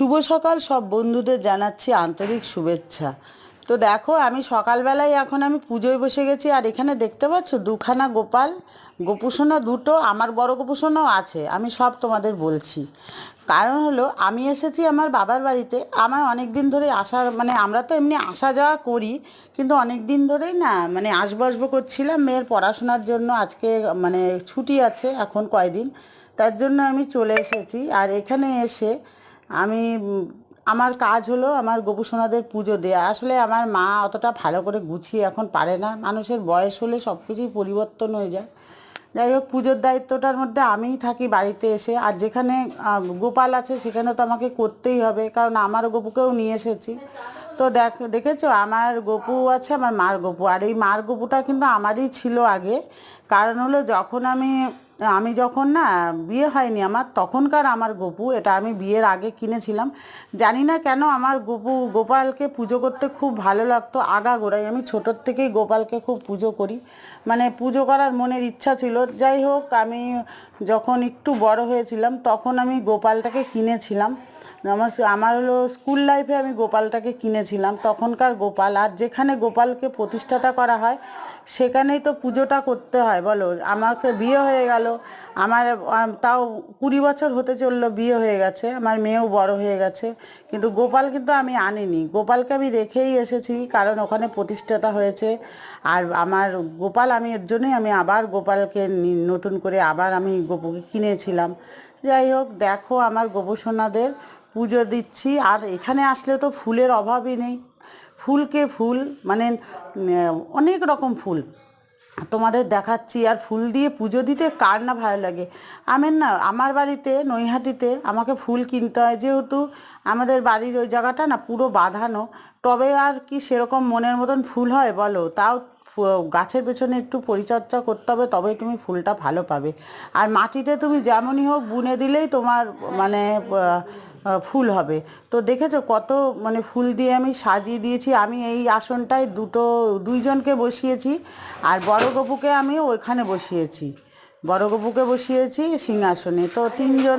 শুভ সকাল সব বন্ধুদের জানাচ্ছি আন্তরিক শুভেচ্ছা। তো দেখো আমি সকালবেলায় এখন আমি পুজোয় বসে গেছি, আর এখানে দেখতে পাচ্ছ দুখানা গোপাল, গোপুসোনা দুটো, আমার বড় গোপুসোনাও আছে। আমি সব তোমাদের বলছি। কারণ হলো আমি এসেছি আমার বাবার বাড়িতে। আমার অনেক দিন ধরে আসার আমরা তো এমনি আসা যাওয়া করি, কিন্তু অনেক দিন ধরেই না আসবো আসবো করছিলাম মেয়ের পড়াশোনার জন্য। আজকে ছুটি আছে এখন কয়দিন, তার জন্য আমি চলে এসেছি। আর এখানে এসে আমি আমার কাজ হলো আমার গোপুসোনাদের পুজো দেয়া। আসলে আমার মা অতটা ভালো করে গুছিয়ে এখন পারে না, মানুষের বয়স হলে সব কিছুই পরিবর্তন হয়ে যায়। যাই হোক, পুজোর দায়িত্বটার মধ্যে আমিই থাকি বাড়িতে এসে। আর যেখানে গোপাল আছে সেখানে তো আমাকে করতেই হবে, কারণ আমার গপুকেও নিয়ে এসেছি। তো দেখেছো আমার গপু আছে, আমার মার গপু। আর এই মার গপুটা কিন্তু আমারই ছিল আগে। কারণ হলো যখন আমি আমি যখন না বিয়ে হয়নি আমার, তখনকার আমার গপু এটা আমি বিয়ের আগে কিনেছিলাম। জানি না কেন আমার গোপালকে পুজো করতে খুব ভালো লাগতো। আগাগোড়াই আমি ছোটোর থেকেই গোপালকে খুব পুজো করি, পুজো করার মনের ইচ্ছা ছিল। যাই হোক, আমি যখন একটু বড় হয়েছিলাম তখন আমি গোপালটাকে কিনেছিলাম। আমার হলো স্কুল লাইফে আমি গোপালটাকে কিনেছিলাম, তখনকার গোপাল। আর যেখানে গোপালকে প্রতিষ্ঠাতা করা হয় সেখানেই তো পুজোটা করতে হয় বলো। আমাকে বিয়ে হয়ে গেল, আমার তাও 20 বছর হতে চললো বিয়ে হয়ে গেছে, আমার মেয়েও বড় হয়ে গেছে, কিন্তু গোপাল কিন্তু আমি আনিনি। গোপালকে আমি রেখেই এসেছি, কারণ ওখানে প্রতিষ্ঠাতা হয়েছে। আর আমার গোপাল, আমি এর জন্যই আমি আবার গোপালকে নতুন করে আবার আমি গোপুকে কিনেছিলাম। যাই হোক, দেখো আমার গোপুসোনাদের পুজো দিচ্ছি। আর এখানে আসলে তো ফুলের অভাবই নেই, ফুলকে ফুল, অনেক রকম ফুল তোমাদের দেখাচ্ছি। আর ফুল দিয়ে পুজো দিতে কার না ভালো লাগে। আমার বাড়িতে নৈহাটিতে আমাকে ফুল কিনতে হয়, যেহেতু আমাদের বাড়ির ওই জায়গাটা না পুরো বাঁধানো। তবে আর কি সেরকম মনের মতন ফুল হয় বলো। তাও গাছের পেছনে একটু পরিচর্যা করতে হবে, তবেই তুমি ফুলটা ভালো পাবে। আর মাটিতে তুমি যেমনই হোক বুনে দিলেই তোমার ফুল হবে। তো দেখেছো কত ফুল দিয়ে আমি সাজিয়ে দিয়েছি। আমি এই আসনটায় দুইজনকে বসিয়েছি, আর বড় গপুকে আমি ওইখানে বসিয়েছি, বড় গপুকে বসিয়েছি সিংহাসনে। তো 3 জন